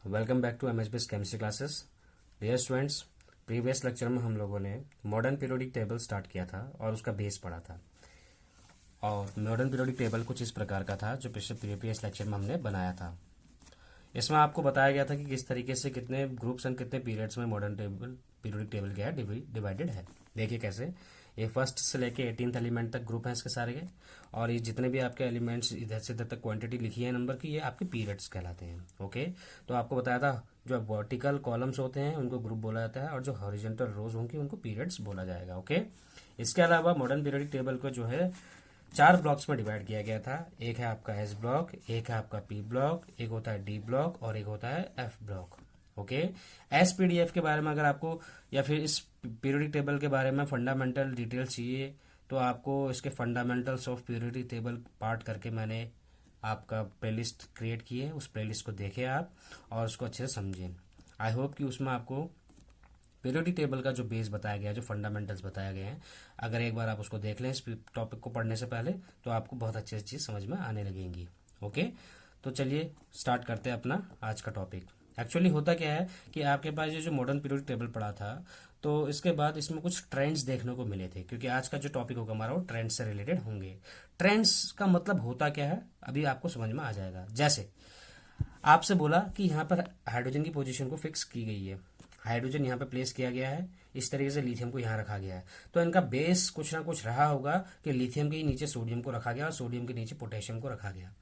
Welcome back to MHBS chemistry classes. Dear students, previous lecture में हम लोगों ने मॉडर्न पीरियोडिक टेबल स्टार्ट किया था और उसका बेस पढ़ा था। और मॉडर्न पीरियोडिक टेबल कुछ इस प्रकार का था जो पिछले प्रीवियस लेक्चर में हमने बनाया था। इसमें आपको बताया गया था कि किस तरीके से कितने ग्रुप्स एंड कितने पीरियड्स में मॉडर्न टेबल पीरियोडिक टेबल क्या है डिवाइडेड है। देखिए कैसे ये फर्स्ट से लेके 18th एलिमेंट तक ग्रुप हैं इसके सारे के, और ये जितने भी आपके एलिमेंट्स इधर से इधर तक क्वांटिटी लिखी है नंबर की, ये आपके पीरियड्स कहलाते हैं। ओके, तो आपको बताया था जो वर्टिकल कॉलम्स होते हैं उनको ग्रुप बोला जाता है और जो हॉरिजॉन्टल रोज होंगी उनको पीरियड्स बोला जाएगा। ओके, इसके अलावा मॉडर्न पीरियोडिक टेबल को जो है 4 ब्लॉक्स में डिवाइड किया गया था। एक है आपका एस ब्लॉक, एक है आपका पी ब्लॉक, एक होता है डी ब्लॉक और एक होता है F block. Okay, S P D F के बारे में अगर आपको या फिर इस पीरियोडिक टेबल के बारे में फंडामेंटल डिटेल्स चाहिए तो आपको इसके fundamentals of periodic table part करके मैंने आपका प्लेलिस्ट क्रिएट की है। उस प्लेलिस्ट को देखें आप और उसको अच्छे से समझें। आई होप कि उसमें आपको पीरियोडिक टेबल का जो बेस बताया गया है, जो फंडामेंटल्स बताया गए हैं, अगर एक बार आप उसको देख लें इस टॉपिक को पढ़ने से पहले तो आपको बहुत अच्छी अच्छी चीज समझ में आने लगेंगी। ओके, तो चलिए स्टार्ट करते हैं अपना आज का टॉपिक। एक्चुअली होता क्या है कि आपके पास ये जो मॉडर्न पीरियोडिक टेबल पढ़ा था तो इसके बाद इसमें कुछ ट्रेंड्स देखने को मिले थे, क्योंकि आज का जो टॉपिक होगा हमारा वो ट्रेंड्स से रिलेटेड होंगे। ट्रेंड्स का मतलब होता क्या है अभी आपको समझ में आ जाएगा। जैसे आपसे बोला कि यहाँ पर हाइड्रोजन की पोजीशन को फिक्स की गई है, हाइड्रोजन यहाँ पे प्लेस किया गया है, इस तरीके से लिथियम को यहाँ रखा गया है, तो इनका बेस कुछ ना कुछ रहा होगा कि लिथियम के ही नीचे सोडियम को रखा गया और सोडियम के नीचे पोटेशियम को रखा गया।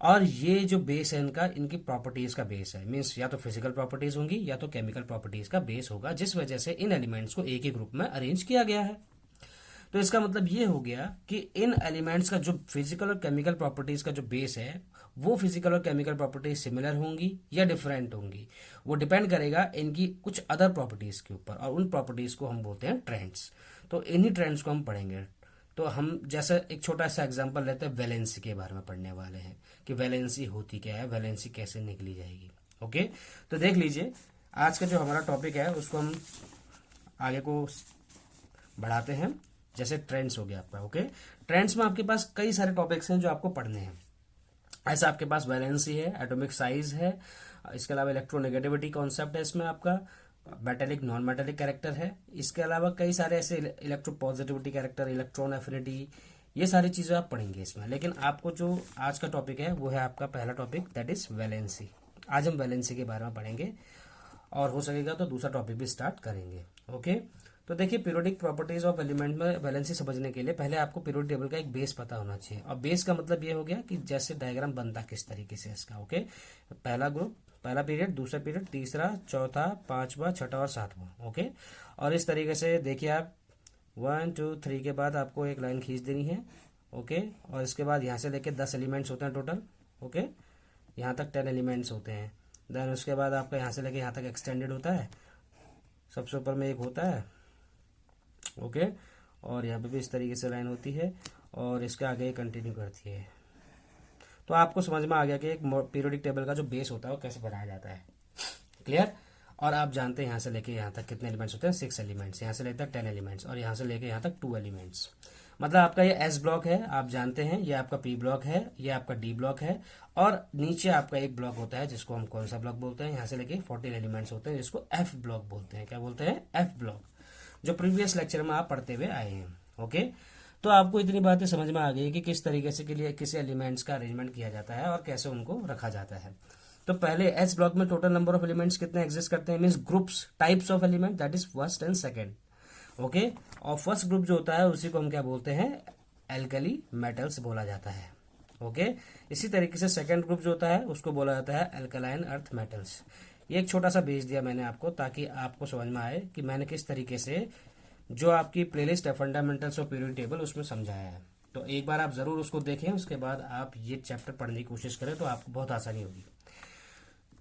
और ये जो बेस है इनका, इनकी प्रॉपर्टीज का बेस है, मीन्स या तो फिजिकल प्रॉपर्टीज होंगी या तो केमिकल प्रॉपर्टीज का बेस होगा, जिस वजह से इन एलिमेंट्स को एक ही ग्रुप में अरेंज किया गया है। तो इसका मतलब ये हो गया कि इन एलिमेंट्स का जो फिजिकल और केमिकल प्रॉपर्टीज का जो बेस है वो फिजिकल और केमिकल प्रॉपर्टीज सिमिलर होंगी या डिफरेंट होंगी, वो डिपेंड करेगा इनकी कुछ अदर प्रॉपर्टीज के ऊपर, और उन प्रॉपर्टीज को हम बोलते हैं ट्रेंड्स। तो इन्हीं ट्रेंड्स को हम पढ़ेंगे। तो हम जैसे एक छोटा सा एग्जांपल लेते हैं, वैलेंसी के बारे में पढ़ने वाले हैं कि वैलेंसी होती क्या है, वैलेंसी कैसे निकली जाएगी। ओके, तो देख लीजिए आज का जो हमारा टॉपिक है उसको हम आगे को बढ़ाते हैं। जैसे ट्रेंड्स हो गया आपका। ओके, ट्रेंड्स में आपके पास कई सारे टॉपिक्स हैं जो आपको पढ़ने हैं। ऐसा आपके पास वैलेंसी है, एटॉमिक साइज है, इसके अलावा इलेक्ट्रोनेगेटिविटी कॉन्सेप्ट है, इसमें आपका मेटेलिक नॉन मेटेलिक कैरेक्टर है, इसके अलावा कई सारे ऐसे electro positivity character, electron affinity, ये सारी चीजें आप पढ़ेंगे इसमें। लेकिन आपको जो आज का टॉपिक है वो है आपका पहला टॉपिक, दैट इज वैलेंसी। आज हम वैलेंसी के बारे में पढ़ेंगे और हो सकेगा तो दूसरा टॉपिक भी स्टार्ट करेंगे। ओके, तो देखिए पीरियोडिक प्रॉपर्टीज ऑफ एलिमेंट में वैलेंसी समझने के लिए पहले आपको पीरियोडिक टेबल का एक बेस पता होना चाहिए। और बेस का मतलब ये हो गया कि जैसे डायग्राम बनता किस तरीके से इसका। ओके, पहला ग्रुप, पहला पीरियड, दूसरा पीरियड, तीसरा, चौथा, पांचवा, छठा और सातवां। ओके, और इस तरीके से देखिए आप 1 2 3 के बाद आपको एक लाइन खींच देनी है। ओके, और इसके बाद यहाँ से लेके 10 एलिमेंट्स होते हैं टोटल। ओके, यहाँ तक 10 एलिमेंट्स होते हैं। देन उसके बाद आपका यहाँ से लेके यहाँ तक एक्सटेंडेड होता है, सबसे ऊपर में एक होता है। ओके, और यहाँ पे भी इस तरीके से लाइन होती है और इसके आगे कंटिन्यू करती है। तो आपको समझ में आ गया कि एक पीरियोडिक टेबल का जो बेस होता है वो कैसे बनाया जाता है। क्लियर? और आप जानते हैं यहाँ से लेके यहाँ तक कितने एलिमेंट्स होते हैं, 6 एलिमेंट्स, यहाँ से लेकर 10 एलिमेंट्स और यहाँ से लेके यहाँ तक 2 एलिमेंट्स। मतलब आपका ये एस ब्लॉक है, आप जानते हैं, ये आपका पी ब्लॉक है, ये आपका डी ब्लॉक है, और नीचे आपका एक ब्लॉक होता है जिसको हम कौन सा ब्लॉक बोलते हैं, यहाँ से लेके 14 एलिमेंट्स होते हैं जिसको एफ ब्लॉक बोलते हैं। क्या बोलते हैं? एफ ब्लॉक, जो प्रीवियस लेक्चर में आप पढ़ते हुए आए हैं। ओके, तो आपको इतनी बातें समझ में आ गई कि किस तरीके से के लिए किसी एलिमेंट्स का अरेंजमेंट किया जाता है और कैसे उनको रखा जाता है। तो पहले एस ब्लॉक में टोटल नंबर ऑफ एलिमेंट्स कितने एग्जिस्ट करते हैं, means groups, types of element, that is first and second. Okay, और फर्स्ट ग्रुप जो होता है उसी को हम क्या बोलते हैं, एल्कली मेटल्स बोला जाता है। ओके, इसी तरीके से सेकंड ग्रुप जो होता है उसको बोला जाता है एल्कलाइन अर्थ मेटल्स। ये एक छोटा सा भेज दिया मैंने आपको ताकि आपको समझ में आए कि मैंने किस तरीके से जो आपकी प्लेलिस्ट है फंडामेंटल्स ऑफ पीरियोडिक टेबल उसमें समझाया है। तो एक बार आप जरूर उसको देखें, उसके बाद आप ये चैप्टर पढ़ने की कोशिश करें तो आपको बहुत आसानी होगी।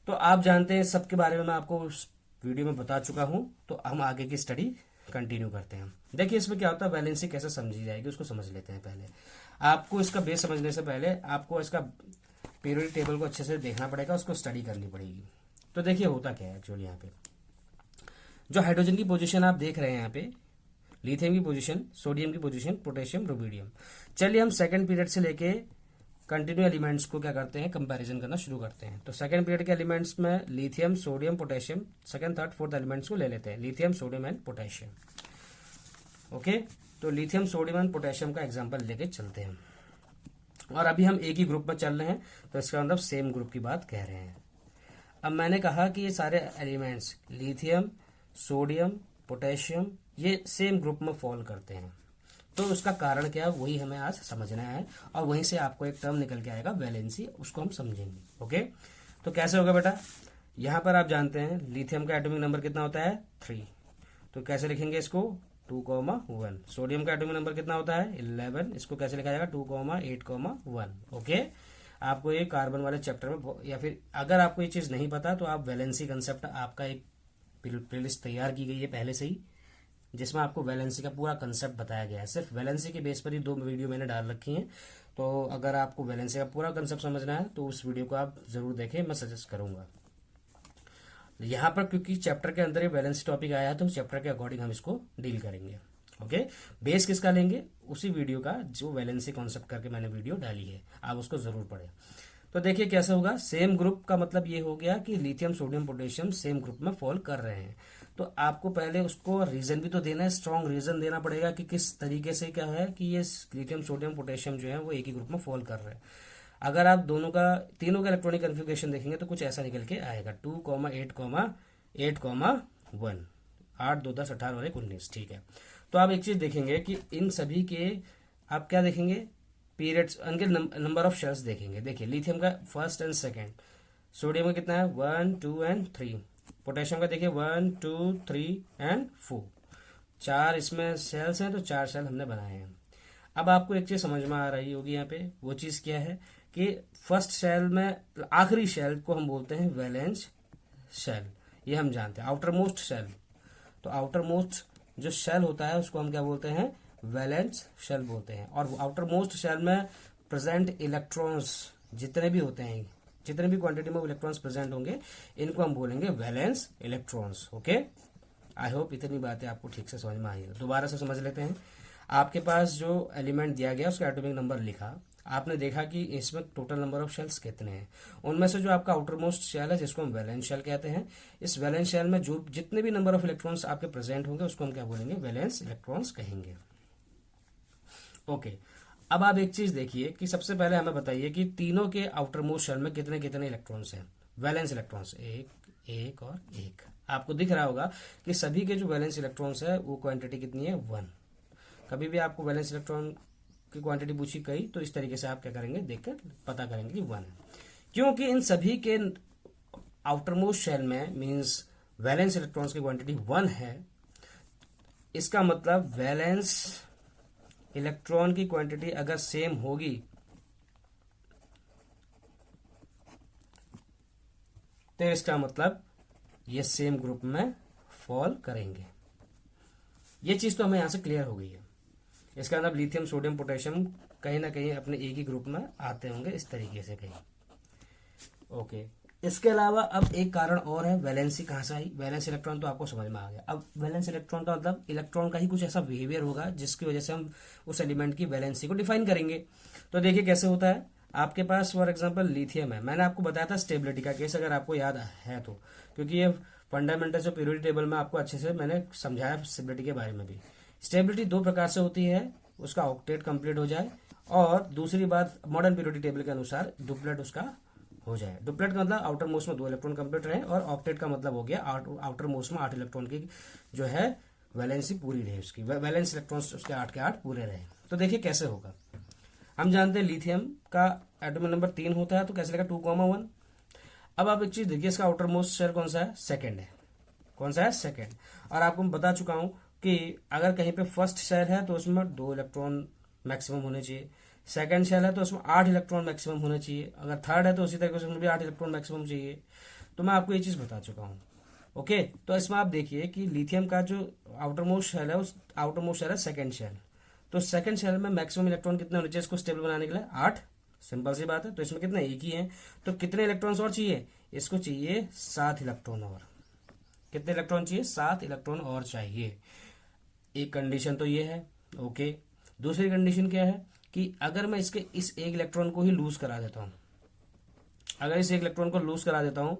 तो आप जानते हैं सबके बारे में मैं आपको उस वीडियो में बता चुका हूं, तो हम आगे की स्टडी कंटिन्यू करते हैं। देखिए इसमें क्या होता है, वैलेंसी कैसे समझी जाएगी उसको समझ लेते हैं। पहले आपको इसका बेस समझने से पहले आपको इसका पीरियोडिक टेबल को अच्छे से देखना पड़ेगा, उसको स्टडी करनी पड़ेगी। तो देखिए होता क्या है एक्चुअली, यहाँ पे जो हाइड्रोजन की पोजीशन आप देख रहे हैं, यहाँ पे लिथियम की पोजीशन, सोडियम की पोजीशन, पोटेशियम, रुबिडियम। चलिए हम सेकंड पीरियड से लेके कंटिन्यू एलिमेंट्स को क्या करते हैं, कंपैरिजन करना शुरू करते हैं। तो सेकंड पीरियड के एलिमेंट्स में lithium, sodium, potassium, second, third, fourth elements को ले लेते हैं, lithium, sodium and potassium. Okay, तो लिथियम, सोडियम एंड पोटेशियम का एग्जांपल लेके चलते हैं। और अभी हम एक ही ग्रुप में चल रहे हैं, तो इसका मतलब सेम ग्रुप की बात कह रहे हैं। अब मैंने कहा कि ये सारे एलिमेंट्स लिथियम, सोडियम, पोटेशियम ये सेम ग्रुप में फॉल करते हैं, तो उसका कारण क्या है वही हमें आज समझना है। और वहीं से आपको एक टर्म निकल के आएगा वैलेंसी, उसको हम समझेंगे। ओके, तो कैसे होगा बेटा, यहां पर आप जानते हैं लिथियम का एटॉमिक नंबर कितना होता है 3, तो कैसे लिखेंगे इसको 2,1। सोडियम का एटॉमिक नंबर कितना होता है 11, इसको कैसे लिखा जाएगा 2,8,1। ओके, आपको ये कार्बन वाले चैप्टर में, या फिर अगर आपको ये चीज नहीं पता तो आप वैलेंसी कंसेप्ट, आपका एक प्लेलिस्ट तैयार की गई है पहले से ही, जिसमें आपको वैलेंसी का पूरा कंसेप्ट बताया गया है। सिर्फ वैलेंसी के बेस पर ही 2 वीडियो मैंने डाल रखी हैं, तो अगर आपको वैलेंसी का पूरा कंसेप्ट समझना है तो उस वीडियो को आप जरूर देखें, मैं सजेस्ट करूंगा। यहाँ पर क्योंकि चैप्टर के अंदर ही वैलेंसी टॉपिक आया है, तो चैप्टर के अकॉर्डिंग हम इसको डील करेंगे। ओके, बेस किसका लेंगे, उसी वीडियो का जो वैलेंसी कॉन्सेप्ट करके मैंने वीडियो डाली है, आप उसको जरूर पढ़ें। तो देखिए कैसे होगा, सेम ग्रुप का मतलब ये हो गया कि lithium, sodium, potassium same group में फॉल कर रहे हैं। तो आपको पहले उसको रीजन भी तो देना है, स्ट्रॉन्ग रीजन देना पड़ेगा कि किस तरीके से क्या है कि ये लिथियम, सोडियम, पोटेशियम जो है वो एक ही ग्रुप में फॉल कर रहे हैं। अगर आप तीनों का इलेक्ट्रॉनिक कन्फिगरेशन देखेंगे तो कुछ ऐसा निकल के आएगा 2,8,1, 8, 2, 10, 18 और 1, 19। ठीक है, तो आप एक चीज देखेंगे कि इन सभी के आप क्या देखेंगे, पीरियड्स, उनके नंबर ऑफ शेल्स देखेंगे। देखिए लिथियम का फर्स्ट एंड सेकेंड, सोडियम का कितना है 1, 2 एंड 3, पोटेशियम का देखिए 1, 2, 3 एंड 4, 4 इसमें सेल्स हैं, तो 4 सेल हमने बनाए हैं। अब आपको एक चीज समझ में आ रही होगी यहाँ पे, वो चीज क्या है कि फर्स्ट सेल में आखिरी शेल को हम बोलते हैं वैलेंस शेल, ये हम जानते हैं, आउटर मोस्ट शेल। तो आउटर मोस्ट जो शेल होता है उसको हम क्या बोलते हैं, वैलेंस शेल बोलते हैं। और आउटर मोस्ट शेल में प्रेजेंट इलेक्ट्रॉन्स जितने भी होते हैं, जितने भी क्वांटिटी में इलेक्ट्रॉन्स प्रेजेंट होंगे, इनको हम बोलेंगे valence electrons. Okay, I hope इतनी बातें आपको ठीक से समझ में आई है। दोबारा से समझ लेते हैं। आपके पास जो एलिमेंट दिया गया उसका एटॉमिक नंबर लिखा, आपने देखा कि इसमें टोटल नंबर ऑफ शेल्स कितने हैं। उनमें से जो आपका आउटर मोस्ट शेल है जिसको हम वैलेंस शेल कहते हैं, इस वैलेंस शेल में जो जितने भी नंबर ऑफ इलेक्ट्रॉन्स आपके प्रेजेंट होंगे उसको हम क्या बोलेंगे, वैलेंस इलेक्ट्रॉन्स कहेंगे। ओके, अब आप एक चीज देखिए कि सबसे पहले हमें बताइए कि तीनों के आउटर मोस्ट शेल में कितने कितने इलेक्ट्रॉन्स हैं, वैलेंस इलेक्ट्रॉन्स, एक और एक। आपको दिख रहा होगा कि सभी के जो वैलेंस इलेक्ट्रॉन्स है वो क्वांटिटी कितनी है 1। कभी भी आपको वैलेंस इलेक्ट्रॉन की क्वांटिटी पूछी गई तो इस तरीके से आप क्या करेंगे, देखकर पता करेंगे कि 1 है, क्योंकि इन सभी के आउटर मोस्ट शेल में मींस वैलेंस इलेक्ट्रॉन्स की क्वांटिटी 1 है। इसका मतलब वैलेंस इलेक्ट्रॉन की क्वांटिटी अगर सेम होगी तो इसका मतलब ये सेम ग्रुप में फॉल करेंगे। ये चीज तो हमें यहां से क्लियर हो गई है। इसका मतलब लिथियम, सोडियम, पोटेशियम कहीं ना कहीं अपने एक ही ग्रुप में आते होंगे इस तरीके से कहीं। ओके, इसके अलावा अब एक कारण और है, वैलेंसी कहां से आई, वैलेंस इलेक्ट्रॉन तो आपको समझ में आ गया। अब वैलेंस इलेक्ट्रॉन का मतलब इलेक्ट्रॉन का ही कुछ ऐसा बिहेवियर होगा जिसकी वजह से हम उस एलिमेंट की वैलेंसी को डिफाइन करेंगे। तो देखिए कैसे होता है, आपके पास फॉर एग्जाम्पल लिथियम है, मैंने आपको बताया था स्टेबिलिटी का केस, अगर आपको याद है तो, क्योंकि ये फंडामेंटल्स ऑफ पीरियोडिक टेबल में आपको अच्छे से मैंने समझाया स्टेबिलिटी के बारे में भी। स्टेबिलिटी 2 प्रकार से होती है, उसका ऑक्टेट कंप्लीट हो जाए, और दूसरी बात मॉडर्न पीरियोडिक टेबल के अनुसार डुप्लेट उसका हो जाए। डुप्लेट का मतलब आउटर मोस्ट में 2 इलेक्ट्रॉन कंप्लीट रहे, और ऑक्टेट का मतलब हो गया आउटर मोस्ट में 8 इलेक्ट्रॉन की जो है वैलेंसी पूरी रहे, उसकी वैलेंस इलेक्ट्रॉन्स उसके 8 के 8 पूरे रहे। तो देखिए कैसे होगा, हम जानते हैं लिथियम का एटॉमिक नंबर 3 होता है, तो कैसे लगेगा 2,1। अब आप एक चीज देखिए, इसका आउटर मोस्ट शेल कौन सा है, सेकेंड है, कौन सा है, सेकेंड। और आपको मैं बता चुका हूं कि अगर कहीं पे फर्स्ट शेल है तो उसमें 2 इलेक्ट्रॉन मैक्सिमम होने चाहिए, सेकंड शेल है तो उसमें 8 इलेक्ट्रॉन मैक्सिमम होने चाहिए, अगर थर्ड है तो उसी तरीके से उसमें भी 8 इलेक्ट्रॉन मैक्सिमम चाहिए। तो मैं आपको ये चीज बता चुका हूँ। ओके, तो इसमें आप देखिए कि लिथियम का जो आउटर मोस्ट शेल है, उस आउटर मोस्ट शेल है सेकंड शेल, तो सेकंड शेल में मैक्सिमम इलेक्ट्रॉन कितने होने चाहिए इसको स्टेबल बनाने के लिए, 8। सिंपल सी बात है, तो इसमें कितने, एक ही है, तो कितने इलेक्ट्रॉन्स और चाहिए, इसको चाहिए 7 इलेक्ट्रॉन और। कितने इलेक्ट्रॉन चाहिए, 7 इलेक्ट्रॉन और चाहिए। एक कंडीशन तो ये है। ओके, दूसरी कंडीशन क्या है कि अगर मैं इसके इस एक इलेक्ट्रॉन को ही लूज करा देता हूँ, अगर इस एक इलेक्ट्रॉन को लूज करा देता हूँ,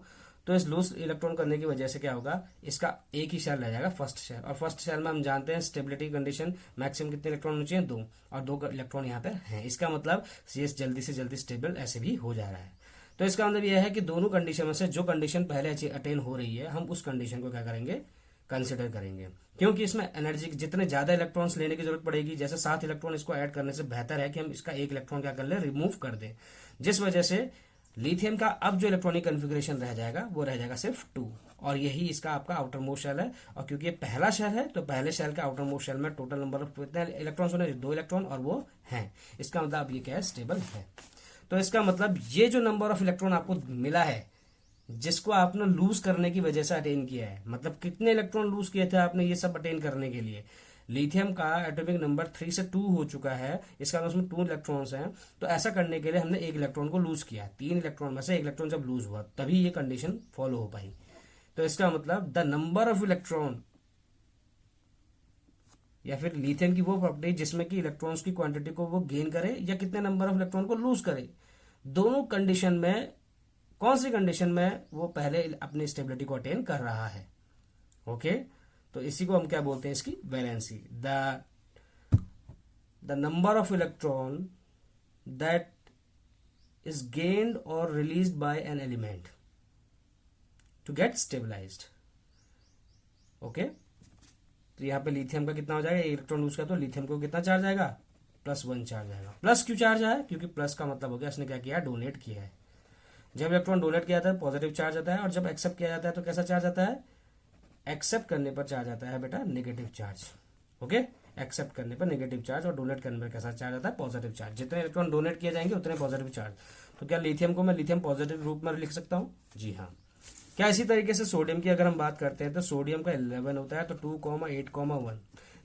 तो इस लूज इलेक्ट्रॉन करने की वजह से क्या होगा, इसका एक ही शेल रह जाएगा, फर्स्ट शेल। और फर्स्ट शेल में हम जानते हैं स्टेबिलिटी कंडीशन मैक्सिमम कितने इलेक्ट्रॉन होने चाहिए, 2, और 2 इलेक्ट्रॉन यहाँ पे हैं। इसका मतलब CS जल्दी से जल्दी स्टेबल ऐसे भी हो जा रहा है। तो इसका मतलब यह है कि दोनों कंडीशन में से जो कंडीशन पहले अटेन हो रही है, हम उस कंडीशन को क्या करेंगे, कंसिडर करेंगे, क्योंकि इसमें एनर्जी जितने ज्यादा इलेक्ट्रॉन्स लेने की जरूरत पड़ेगी, जैसे 7 इलेक्ट्रॉन इसको ऐड करने से बेहतर है कि हम इसका एक इलेक्ट्रॉन क्या कर ले, रिमूव कर दें, जिस वजह से लिथियम का अब जो इलेक्ट्रॉनिक कन्फिग्रेशन रह जाएगा वो रह जाएगा सिर्फ 2, और यही इसका आपका आउटर मोस्ट शेल है। और क्योंकि ये पहला शेल है, तो पहले शेल का आउटर मोस्ट शेल में टोटल नंबर ऑफ कितने इलेक्ट्रॉन्स होने, 2 इलेक्ट्रॉन, और वो हैं। इसका मतलब ये क्या है, स्टेबल है। तो इसका मतलब ये जो नंबर ऑफ इलेक्ट्रॉन आपको मिला है, जिसको आपने लूज करने की वजह से अटेन किया है, मतलब कितने इलेक्ट्रॉन लूज किए थे आपने ये सब अटेन करने के लिए, लिथियम का एटॉमिक नंबर 3 से 2 हो चुका है, इसका मतलब उसमें 2 इलेक्ट्रॉन्स हैं। तो ऐसा करने के लिए हमने एक इलेक्ट्रॉन को लूज किया, 3 इलेक्ट्रॉन में से एक इलेक्ट्रॉन जब लूज हुआ तभी ये कंडीशन फॉलो हो पाई। तो इसका मतलब द नंबर ऑफ इलेक्ट्रॉन, या फिर लिथियम की वो प्रॉपर्टी जिसमें कि इलेक्ट्रॉन्स की क्वांटिटी को वो गेन करे या कितने नंबर ऑफ इलेक्ट्रॉन को लूज करे, दोनों कंडीशन में कौन सी कंडीशन में वो पहले अपनी स्टेबिलिटी को अटेन कर रहा है। ओके, तो इसी को हम क्या बोलते हैं, इसकी valency. The number of electron that is gained or released by an element to get stabilized. Okay, तो यहां पे लिथियम का कितना हो जाएगा, इलेक्ट्रॉन लूज का, तो लिथियम को कितना चार्ज आएगा, +1 चार्ज आएगा। प्लस क्यों चार्ज आया, क्योंकि प्लस का मतलब हो गया इसने क्या किया, डोनेट किया है। जब इलेक्ट्रॉन डोनेट किया जाता है पॉजिटिव चार्ज आता है, और जब एक्सेप्ट किया जाता है तो कैसा चार्ज आता है, एक्सेप्ट करने पर चार्ज आता है बेटा नेगेटिव चार्ज। ओके, एक्सेप्ट करने पर नेगेटिव चार्ज, और डोनेट करने पर कैसा चार्ज आता है, पॉजिटिव चार्ज। जितने इलेक्ट्रॉन डोनेट किए जाएंगे उतने पॉजिटिव चार्ज। तो क्या लिथियम को मैं लिथियम पॉजिटिव रूप में लिख सकता हूँ, जी हाँ। क्या इसी तरीके से सोडियम की अगर हम बात करते हैं, तो सोडियम का 11 होता है, तो 2,8,1।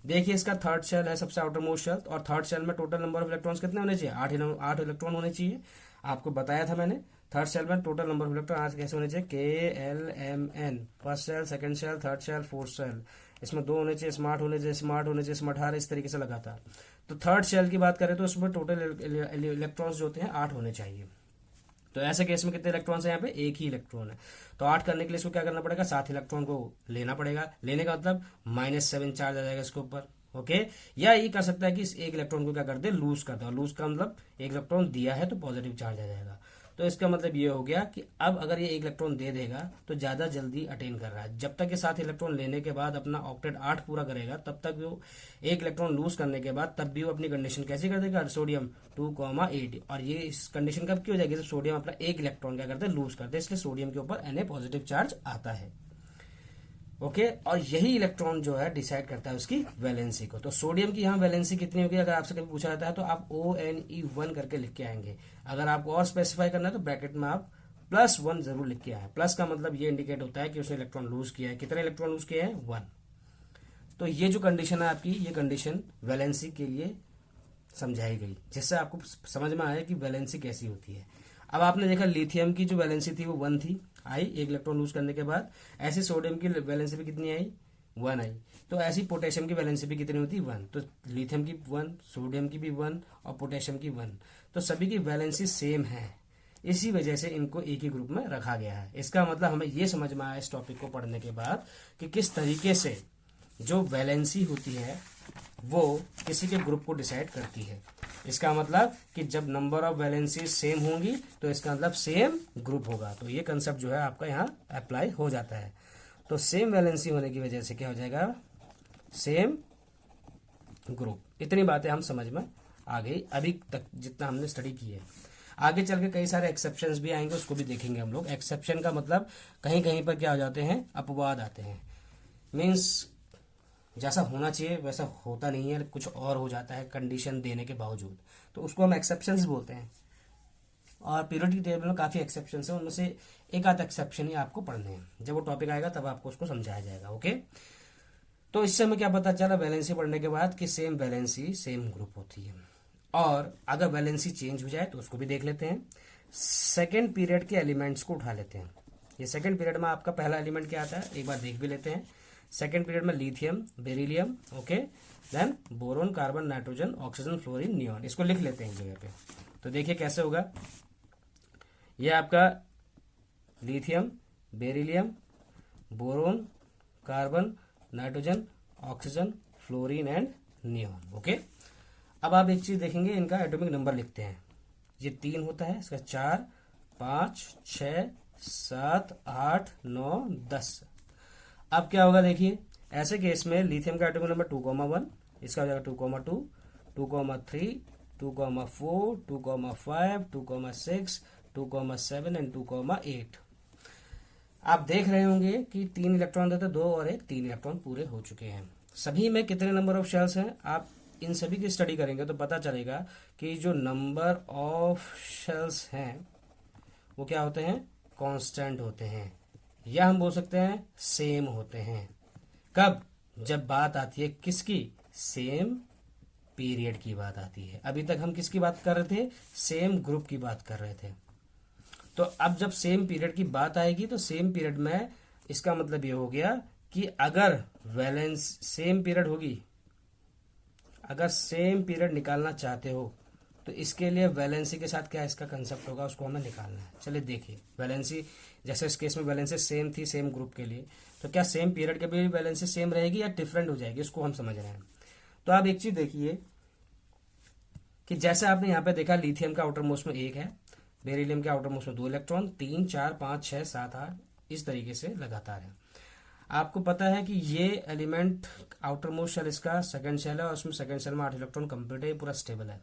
देखिए इसका थर्ड शेल है, सबसे आउटर मोस्ट शेल, और थर्ड शेल में टोटल नंबर ऑफ इलेक्ट्रॉन्स कितने होने चाहिए, 8 इलेक्ट्रॉन होने चाहिए। आपको बताया था मैंने, थर्ड सेल में टोटल नंबर ऑफ इलेक्ट्रॉन आज कैसे होने चाहिए, KLMN, first shell, second shell, third shell, fourth shell. इसमें 2 होने चाहिए, स्मार्ट होने चाहिए, स्मार्ट होने चाहिए, स्मार्ट 18, इस तरीके से लगातार। तो थर्ड सेल की बात करें तो उसमें टोटल इलेक्ट्रॉन्स जो होते हैं 8 होने चाहिए। तो ऐसे केस में कितने इलेक्ट्रॉन्स हैं, यहाँ पे एक ही इलेक्ट्रॉन है। तो 8 करने के लिए इसको क्या करना पड़ेगा, 7 इलेक्ट्रॉन को लेना पड़ेगा। लेने का मतलब -7 चार्ज आ जाएगा इसके ऊपर। ओके, या ये कर सकता है कि इस एक इलेक्ट्रॉन को क्या कर दे, लूज कर दो। लूज का मतलब एक इलेक्ट्रॉन दिया है तो पॉजिटिव चार्ज आ जाएगा। तो इसका मतलब ये हो गया कि अब अगर ये एक इलेक्ट्रॉन दे देगा तो ज्यादा जल्दी अटेन कर रहा है। जब तक ये 7 इलेक्ट्रॉन लेने के बाद अपना ऑक्टेट 8 पूरा करेगा, तब तक वो एक इलेक्ट्रॉन लूज करने के बाद तब भी वो अपनी कंडीशन कैसे कर देगा, सोडियम 2,8। और ये इस कंडीशन कब की हो जाएगी, जब सोडियम अपना एक इलेक्ट्रॉन क्या करते हैं, लूज करते हैं, इसलिए सोडियम के ऊपर Na पॉजिटिव चार्ज आता है। ओके, और यही इलेक्ट्रॉन जो है डिसाइड करता है उसकी वैलेंसी को। तो सोडियम की यहाँ वैलेंसी कितनी होगी, अगर आपसे कभी पूछा जाता है तो आप ONE1 करके लिख के आएंगे। अगर आपको और स्पेसिफाई करना है तो ब्रैकेट में आप +1 जरूर लिख के आए। प्लस का मतलब ये इंडिकेट होता है कि उसने इलेक्ट्रॉन लूज किया है। कितने इलेक्ट्रॉन लूज किए हैं, 1। तो ये जो कंडीशन है आपकी, ये कंडीशन वैलेंसी के लिए समझाई गई, जिससे आपको समझ में आया कि वैलेंसी कैसी होती है। अब आपने देखा लिथियम की जो वैलेंसी थी वो 1 थी, आई एक इलेक्ट्रॉन लूज करने के बाद। ऐसे सोडियम की वैलेंसी भी कितनी आई, 1 आई। तो ऐसी पोटेशियम की वैलेंसी भी कितनी होती, 1। तो लिथियम की 1, सोडियम की भी 1 और पोटेशियम की 1। तो सभी की वैलेंसी सेम है, इसी वजह से इनको एक ही ग्रुप में रखा गया है। इसका मतलब हमें यह समझ में आया इस टॉपिक को पढ़ने के बाद कि किस तरीके से जो वैलेंसी होती है वो किसी के ग्रुप को डिसाइड करती है। इसका मतलब कि जब नंबर ऑफ वैलेंसी सेम होंगी तो इसका मतलब सेम ग्रुप होगा। तो ये कंसेप्ट जो है आपका यहाँ अप्लाई हो जाता है। तो सेम वैलेंसी होने की वजह से क्या हो जाएगा, सेम ग्रुप। इतनी बातें हम समझ में आ गई अभी तक जितना हमने स्टडी की है। आगे चल के कई सारे एक्सेप्शंस भी आएंगे, उसको भी देखेंगे हम लोग। एक्सेप्शन का मतलब कहीं कहीं पर क्या हो जाते हैं, अपवाद आते हैं। मीन्स जैसा होना चाहिए वैसा होता नहीं है, कुछ और हो जाता है कंडीशन देने के बावजूद, तो उसको हम एक्सेप्शंस बोलते हैं। और पीरियोडिक टेबल में काफ़ी एक्सेप्शंस हैं, उनमें से एक आध एक्सेप्शन ही आपको पढ़ने हैं। जब वो टॉपिक आएगा तब आपको उसको समझाया जाएगा। ओके, तो इससे हमें क्या पता चला वैलेंसी पढ़ने के बाद कि सेम वैलेंसी सेम ग्रुप होती है। और अगर वैलेंसी चेंज हो जाए तो उसको भी देख लेते हैं। सेकेंड पीरियड के एलिमेंट्स को उठा लेते हैं। ये सेकेंड पीरियड में आपका पहला एलिमेंट क्या आता है एक बार देख भी लेते हैं। सेकेंड पीरियड में lithium, beryllium, okay, then boron, carbon, nitrogen, oxygen, fluorine, neon. इसको लिख लेते हैं एक जगह पे। तो देखिए कैसे होगा, ये आपका lithium, beryllium, boron, carbon, nitrogen, oxygen, fluorine and neon, okay. अब आप एक चीज देखेंगे, इनका एटॉमिक नंबर लिखते हैं। ये 3 होता है, इसका 4, 5, 6, 7, 8, 9, 10। अब क्या होगा देखिए, ऐसे केस में लिथियम का एटॉमिक नंबर 2,1, इसका हो जाएगा 2,2, 2,3, 2,4, 2,5, 2,6, 2,7 एंड 2,8। आप देख रहे होंगे कि 3 इलेक्ट्रॉन देते 2 और 1, 3 इलेक्ट्रॉन पूरे हो चुके हैं। सभी में कितने नंबर ऑफ शेल्स हैं, आप इन सभी की स्टडी करेंगे तो पता चलेगा कि जो नंबर ऑफ शेल्स हैं वो क्या होते हैं, कांस्टेंट होते हैं, या हम बोल सकते हैं सेम होते हैं। कब, जब बात आती है किसकी, सेम पीरियड की बात आती है। अभी तक हम किसकी बात कर रहे थे, सेम ग्रुप की बात कर रहे थे। तो अब जब सेम पीरियड की बात आएगी तो सेम पीरियड में इसका मतलब ये हो गया कि अगर वैलेंस सेम पीरियड होगी, अगर सेम पीरियड निकालना चाहते हो तो इसके लिए वैलेंसी के साथ क्या इसका कंसेप्ट होगा, उसको हमें निकालना है। चलिए देखिए, वैलेंसी जैसे इस केस में वैलेंसी सेम थी सेम ग्रुप के लिए, तो क्या सेम पीरियड के भी वैलेंसी सेम रहेगी या डिफरेंट हो जाएगी, उसको हम समझ रहे हैं। तो आप एक चीज देखिए कि जैसे आपने यहाँ पे देखा लिथियम का आउटर मोस्ट में 1 है, बेरिलियम के आउटर मोस्ट में 2 इलेक्ट्रॉन, 3, 4, 5, 6, 7, 8 इस तरीके से लगातार है। आपको पता है कि ये एलिमेंट आउटर मोस्ट शेल इसका सेकंड शेल है और उसमें सेकंड शेल में 8 इलेक्ट्रॉन कंप्लीट है, ये पूरा स्टेबल है,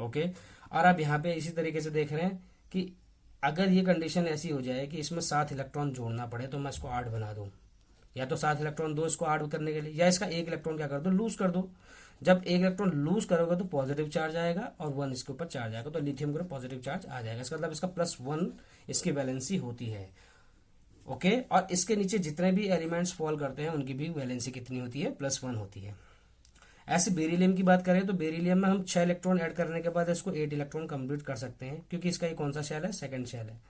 ओके। और आप यहाँ पे इसी तरीके से देख रहे हैं कि अगर ये कंडीशन ऐसी हो जाए कि इसमें 7 इलेक्ट्रॉन जोड़ना पड़े तो मैं इसको 8 बना दूं, या तो 7 इलेक्ट्रॉन दो इसको 8 करने के लिए, या इसका 1 इलेक्ट्रॉन क्या कर दो, लूज कर दो। जब 1 इलेक्ट्रॉन लूज करोगे तो पॉजिटिव चार्ज आएगा और 1 इसके ऊपर चार्ज आएगा, तो लिथियम के ऊपर पॉजिटिव चार्ज आ जाएगा। इसका मतलब इसका +1 इसकी वैलेंसी होती है, ओके। और इसके नीचे जितने भी एलिमेंट्स फॉल करते हैं उनकी भी वैलेंसी कितनी होती है, +1 होती है। ऐसे बेरिलियम की बात करें तो बेरिलियम में हम 6 इलेक्ट्रॉन ऐड करने के बाद इसको 8 इलेक्ट्रॉन कंप्लीट कर सकते हैं, क्योंकि इसका ये कौन सा शेल है, सेकंड शेल है।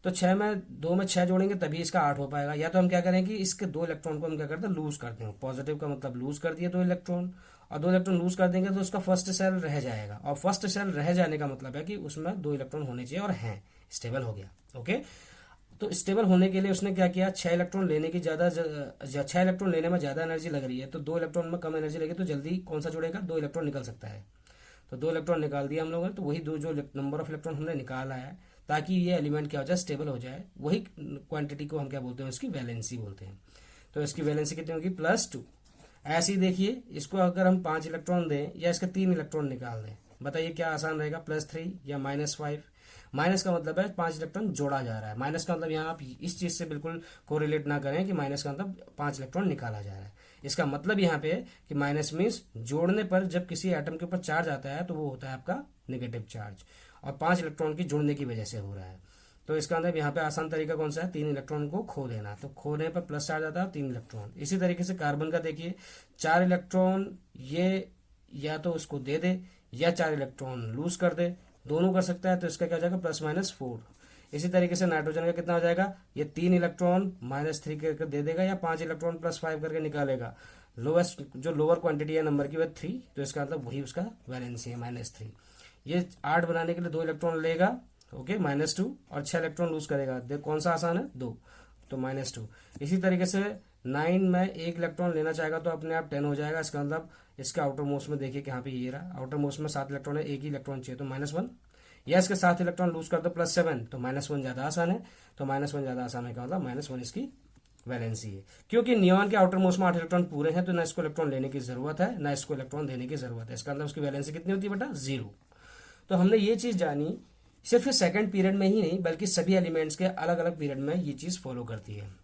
तो 6 में 2 में 6 जोड़ेंगे तभी इसका 8 हो पाएगा। या तो हम क्या करें कि इसके 2 इलेक्ट्रॉन को हम क्या करते हैं, लूज करते हैं। पॉजिटिव का मतलब लूज कर दिए 2 इलेक्ट्रॉन, और 2 इलेक्ट्रॉन लूज कर देंगे तो उसका फर्स्ट सेल रह जाएगा, और फर्स्ट सेल रह जाने का मतलब है कि उसमें 2 इलेक्ट्रॉन होने चाहिए और हैं, स्टेबल हो गया, ओके। तो स्टेबल होने के लिए उसने क्या किया, 6 इलेक्ट्रॉन लेने की 6 इलेक्ट्रॉन लेने में ज्यादा एनर्जी लग रही है, तो 2 इलेक्ट्रॉन में कम एनर्जी लगी तो जल्दी कौन सा जुड़ेगा, 2 इलेक्ट्रॉन निकल सकता है। तो 2 इलेक्ट्रॉन निकाल दिया हम लोगों ने, तो वही दो जो नंबर ऑफ इलेक्ट्रॉन हमने निकाला है ताकि ये एलिमेंट क्या हो जाए, स्टेबल हो जाए, वही क्वांटिटी को हम क्या बोलते हैं, उसकी वैलेंसी बोलते हैं। तो इसकी वैलेंसी कितनी होगी, +2। ऐसे ही देखिए, इसको अगर हम 5 इलेक्ट्रॉन दें या इसके 3 इलेक्ट्रॉन निकाल दें, बताइए क्या आसान रहेगा, +3 या -5। माइनस का मतलब है 5 इलेक्ट्रॉन जोड़ा जा रहा है, माइनस का मतलब यहाँ आप इस चीज से बिल्कुल कोरिलेट ना करें कि माइनस का मतलब 5 इलेक्ट्रॉन निकाला जा रहा है। इसका मतलब यहाँ पे कि माइनस मीन्स जोड़ने पर जब किसी एटम के ऊपर चार्ज आता है तो वो होता है आपका नेगेटिव चार्ज, और 5 इलेक्ट्रॉन की जुड़ने की वजह से हो रहा है। तो इसका मतलब यहाँ पे आसान तरीका कौन सा है, 3 इलेक्ट्रॉन को खो देना, तो खोने पर प्लस चार्ज आता है 3 इलेक्ट्रॉन। इसी तरीके से कार्बन का देखिए, 4 इलेक्ट्रॉन ये या तो उसको दे दे या 4 इलेक्ट्रॉन लूज कर दे, दोनों कर सकता है, तो इसका क्या हो जाएगा, +-4। इसी तरीके से नाइट्रोजन का कितना हो जाएगा, ये 3 इलेक्ट्रॉन -3 करके दे देगा या 5 इलेक्ट्रॉन +5 करके निकालेगा। लोवेस्ट जो लोअर क्वांटिटी है नंबर की वह 3, तो इसका मतलब वही उसका वैलेंसी है -3। ये 8 बनाने के लिए 2 इलेक्ट्रॉन लेगा, ओके, -2, और 6 इलेक्ट्रॉन लूज करेगा। देख कौन सा आसान है, 2, तो -2। इसी तरीके से 9 में 1 इलेक्ट्रॉन लेना चाहेगा तो अपने आप 10 हो जाएगा। इसका मतलब इसका आउटर मोस्ट में देखिए कि यहाँ पे ये रहा, आउटर मोस्ट में 7 इलेक्ट्रॉन है, 1 ही इलेक्ट्रॉन चाहिए तो -1, या इसके 7 इलेक्ट्रॉन लूज कर दो +7, तो -1 ज्यादा आसान है। तो -1 ज्यादा आसान है का मतलब -1 इसकी वैलेंसी है। क्योंकि नियॉन के आउटर मोस्ट में 8 इलेक्ट्रॉन पूरे हैं तो ना इसको इलेक्ट्रॉन लेने की जरूरत है ना इसको इलेक्ट्रॉन देने की जरूरत है। इसका मतलब उसकी वैलेंसी कितनी होती है बेटा, 0। तो हमने ये चीज जानी, सिर्फ सेकंड पीरियड में ही नहीं बल्कि सभी एलिमेंट्स के अलग अलग पीरियड में ये चीज फॉलो करती है।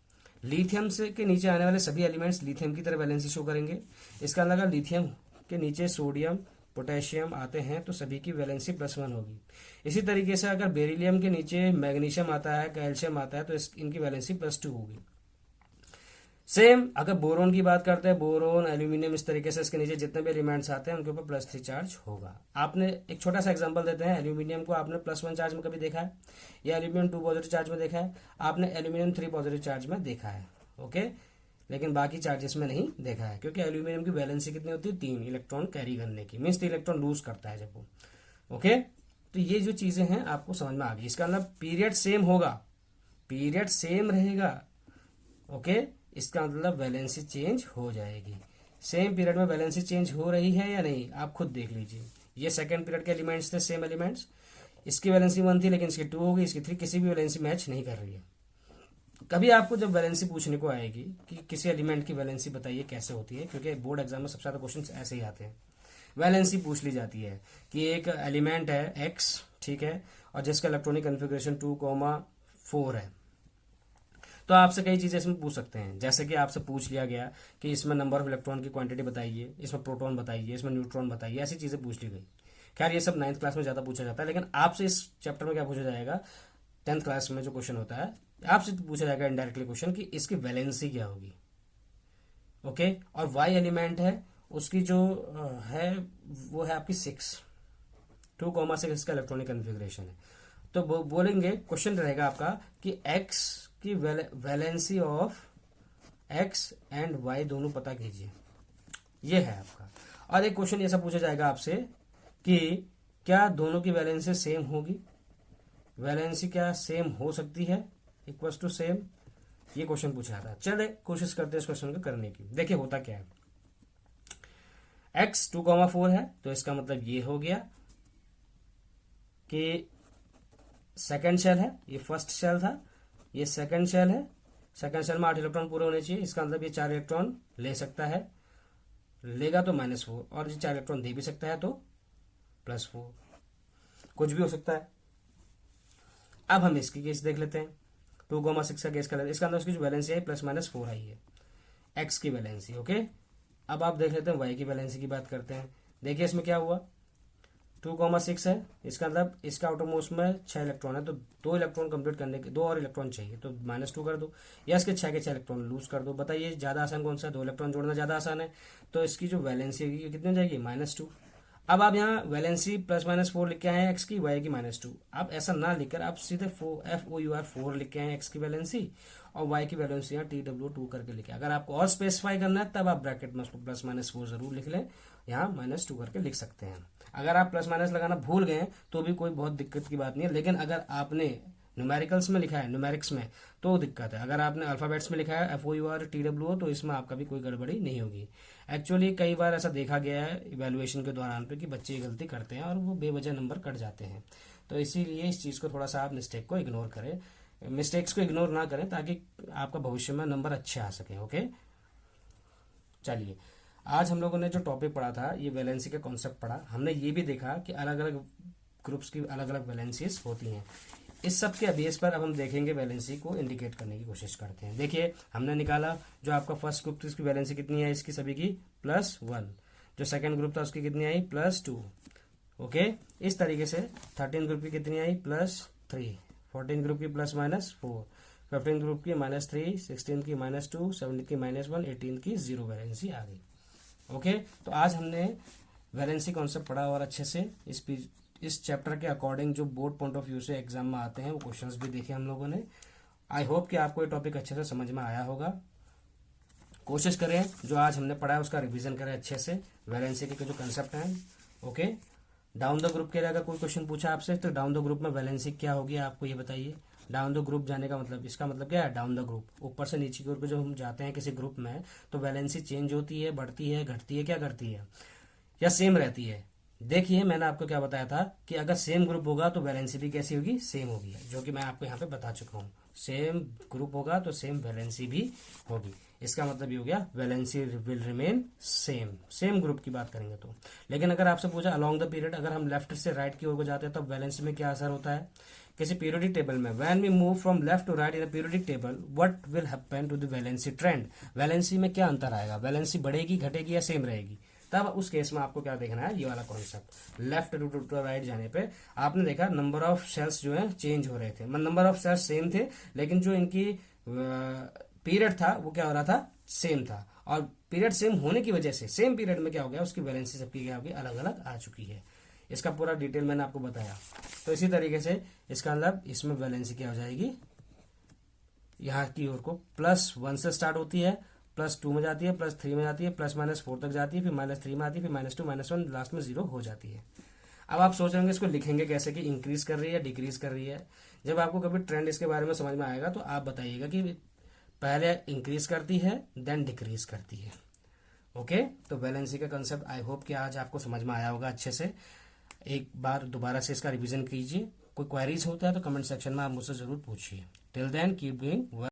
लिथियम से के नीचे आने वाले सभी एलिमेंट्स लिथियम की तरह वैलेंसी शो करेंगे। इसका मतलब लिथियम के नीचे सोडियम पोटेशियम आते हैं तो सभी की वैलेंसी +1 होगी। इसी तरीके से अगर बेरिलियम के नीचे मैग्नीशियम आता है, कैल्शियम आता है तो इनकी वैलेंसी +2 होगी। सेम अगर बोरोन की बात करते हैं, बोरोन, एल्यूमिनियम, इस तरीके से इसके नीचे जितने भी एलिमेंट्स आते हैं उनके ऊपर +3 चार्ज होगा। आपने एक छोटा सा एग्जांपल देते हैं, एल्यूमिनियम को आपने +1 चार्ज में कभी देखा है, या एल्यूमिनियम 2 पॉजिटिव चार्ज में देखा है, आपने एल्यूमिनियम 3 पॉजिटिव चार्ज में देखा है, ओके। लेकिन बाकी चार्जेस में नहीं देखा है, क्योंकि एल्यूमिनियम की वैलेंसी कितनी होती है, 3 इलेक्ट्रॉन कैरी करने की, मीन्स 3 इलेक्ट्रॉन लूज करता है जब वो। ओके, तो ये जो चीजें हैं आपको समझ में आ गई। इसका मतलब पीरियड सेम होगा, पीरियड सेम रहेगा। ओके, इसका मतलब वैलेंसी चेंज हो जाएगी। सेम पीरियड में वैलेंसी चेंज हो रही है या नहीं, आप खुद देख लीजिए। ये सेकंड पीरियड के एलिमेंट्स थे, सेम एलिमेंट्स, इसकी वैलेंसी 1 थी लेकिन इसकी 2 हो गई, इसकी 3, किसी भी वैलेंसी मैच नहीं कर रही है। कभी आपको जब वैलेंसी पूछने को आएगी कि किसी एलिमेंट की वैलेंसी बताइए कैसे होती है, क्योंकि बोर्ड एग्जाम में सबसे ज्यादा क्वेश्चन ऐसे ही आते हैं, वैलेंसी पूछ ली जाती है कि एक एलिमेंट है एक्स, ठीक है, और जिसका इलेक्ट्रॉनिक कन्फिग्रेशन 2,4 है। तो आपसे कई चीजें इसमें पूछ सकते हैं, जैसे कि आपसे पूछ लिया गया कि इसमें नंबर ऑफ इलेक्ट्रॉन की क्वांटिटी बताइए, इसमें प्रोटॉन बताइए, इसमें न्यूट्रॉन बताइए, ऐसी चीजें पूछ ली गई। खैर ये सब 9th क्लास में ज्यादा पूछा जाता है, लेकिन आपसे इस चैप्टर में क्या पूछा जाएगा, 10th क्लास में जो क्वेश्चन होता है आपसे पूछा जाएगा इनडायरेक्टली क्वेश्चन कि इसकी वैलेंसी क्या होगी। ओके, और वाई एलिमेंट है उसकी जो है वो है आपकी 6, 2,6 इसका इलेक्ट्रॉनिक कन्फिग्रेशन है। तो बोलेंगे, क्वेश्चन रहेगा आपका कि एक्स की valency of X and Y दोनों पता कीजिए, ये है आपका। और एक क्वेश्चन ऐसा पूछा जाएगा आपसे कि क्या दोनों की वैलेंसी सेम होगी, वैलेंसी क्या सेम हो सकती है, इक्वल्स टू सेम, ये क्वेश्चन पूछा था। चले कोशिश करते हैं इस क्वेश्चन को करने की। देखिए होता क्या है, x 2,4 है तो इसका मतलब ये हो गया कि सेकंड शेल है, ये फर्स्ट शेल था, ये सेकंड शेल है, सेकंड शेल में 8 इलेक्ट्रॉन पूरे होने चाहिए, इसका मतलब ये 4 इलेक्ट्रॉन ले सकता है, लेगा तो -4, और ये 4 इलेक्ट्रॉन दे भी सकता है तो +4, कुछ भी हो सकता है। अब हम इसकी केस देख लेते हैं, 2,6 का केस कर लेते हैं। इसका अंदर उसकी जो वैलेंसी है +-4 आई है, एक्स की वैलेंसी। ओके, अब आप देख लेते हैं वाई की वैलेंसी की बात करते हैं। देखिए इसमें क्या हुआ, 2,6 है, इसका मतलब इसका आउटरमोस्ट में 6 इलेक्ट्रॉन है, तो 2 इलेक्ट्रॉन कंप्लीट करने के 2 और इलेक्ट्रॉन चाहिए, तो -2 कर दो, या इसके 6 के 6 इलेक्ट्रॉन लूज कर दो। बताइए ज्यादा आसान कौन सा है, 2 इलेक्ट्रॉन जोड़ना ज्यादा आसान है, तो इसकी जो वैलेंसी होगी कितनी हो जाएगी, -2। अब आप यहाँ वैलेंसी +-4 लिख के आए हैं एक्स की, वाई की -2। आप ऐसा ना लिखकर आप सीधे FOUR4 लिख के आए एक्स की वैलेंसी, और वाई की वैलेंसी यहाँ TW2 करके लिखे। अगर आपको और स्पेसिफाई करना है तब आप ब्रैकेट में उसको +-4 जरूर लिख लें, यहाँ -2 करके लिख सकते हैं। अगर आप प्लस लगाना भूल गए तो भी कोई बहुत दिक्कत की बात नहीं है, लेकिन अगर आपने न्यूमेरिकल्स में लिखा है, न्यूमेरिक्स में, तो दिक्कत है। अगर आपने अल्फाबेट्स में लिखा है FOUR TWO, तो इसमें आपका भी कोई गड़बड़ी नहीं होगी। एक्चुअली कई बार ऐसा देखा गया है इवैल्यूएशन के दौरान पे कि बच्चे गलती करते हैं और वो बेवजह नंबर कट जाते हैं, तो इसीलिए इस चीज़ को थोड़ा सा आप मिस्टेक को इग्नोर करें, मिस्टेक्स को इग्नोर ना करें, ताकि आपका भविष्य में नंबर अच्छे आ सके। ओके, चलिए आज हम लोगों ने जो टॉपिक पढ़ा था, ये वैलेंसी का कॉन्सेप्ट पढ़ा, हमने ये भी देखा कि अलग अलग ग्रुप्स की अलग अलग वैलेंसीज होती हैं। इस सब के बेस पर अब हम देखेंगे वैलेंसी को इंडिकेट करने की कोशिश करते हैं। देखिए हमने निकाला जो आपका फर्स्ट ग्रुप थी उसकी वैलेंसी कितनी है, इसकी सभी की +1, जो सेकंड ग्रुप था उसकी कितनी आई, +2। ओके, इस तरीके से 13 ग्रुप की कितनी आई, +3, 14 ग्रुप की +-4, 15 ग्रुप की -3, 16 की -2, 17 की -1, 18 की 0 वैलेंसी आ गई। ओके, तो आज हमने वैलेंसी कॉन्सेप्ट पढ़ा और अच्छे से इस चैप्टर के अकॉर्डिंग जो बोर्ड पॉइंट ऑफ व्यू से एग्जाम में आते हैं वो क्वेश्चंस भी देखे हम लोगों ने। आई होप कि आपको ये टॉपिक अच्छे से समझ में आया होगा। कोशिश करें जो आज हमने पढ़ा है उसका रिवीजन करें अच्छे से, वैलेंसी के जो कंसेप्ट हैं। ओके, डाउन द ग्रुप के लिए अगर कोई क्वेश्चन पूछा आपसे तो डाउन द ग्रुप में वैलेंसी क्या होगी आपको ये बताइए। डाउन द ग्रुप जाने का मतलब, इसका मतलब क्या है, डाउन द ग्रुप, ऊपर से नीचे की ओर जो हम जाते हैं किसी ग्रुप में तो वैलेंसी चेंज होती है, बढ़ती है, घटती है, क्या करती है, या सेम रहती है। देखिए मैंने आपको क्या बताया था कि अगर सेम ग्रुप होगा तो वैलेंसी भी कैसी होगी, सेम होगी, जो कि मैं आपको यहाँ पे बता चुका हूँ। सेम ग्रुप होगा तो सेम वैलेंसी भी होगी, इसका मतलब ये हो गया valency will remain same, same group की बात करेंगे तो। लेकिन अगर आपसे पूछा अलोंग द पीरियड, अगर हम लेफ्ट से राइट की ओर को जाते हैं तब वैलेंसी में क्या असर होता है किसी पीरियोडिक टेबल में। When we move from left to right in a periodic table, what will happen to the valency trend, valency में क्या अंतर आएगा, वैलेंसी बढ़ेगी, घटेगी या सेम रहेगी। तब उस केस में आपको क्या देखना है, ये वाला कॉन्सेप्ट। लेफ्ट टू राइट जाने पे आपने देखा नंबर ऑफ सेल्स जो है चेंज हो रहे थे, नंबर ऑफ सेल्स सेम थे, लेकिन जो इनकी पीरियड था वो क्या हो रहा था, सेम था। और पीरियड सेम होने की वजह से सेम पीरियड में क्या हो गया, उसकी वैलेंसी सबकी क्या होगी, अलग अलग आ चुकी है। इसका पूरा डिटेल मैंने आपको बताया। तो इसी तरीके से इसका मतलब इसमें वैलेंसी क्या हो जाएगी, यहाँ की ओर को +1 से स्टार्ट होती है +2 में जाती है, +3 में जाती है, +-4 तक जाती है, फिर -3 में आती है, फिर -2 -1 लास्ट में 0 हो जाती है। अब आप सोच रहे होंगे इसको लिखेंगे कैसे कि इंक्रीज कर रही है डिक्रीज कर रही है। जब आपको कभी ट्रेंड इसके बारे में समझ में आएगा तो आप बताइएगा कि पहले इंक्रीज करती है देन डिक्रीज करती है। ओके, तो वैलेंसी का कंसेप्ट आई होप कि आज आपको समझ में आया होगा अच्छे से। एक बार दोबारा से इसका रिवीजन कीजिए। कोई क्वेरीज होता है तो कमेंट सेक्शन में आप मुझसे जरूर पूछिए। Till then keep doing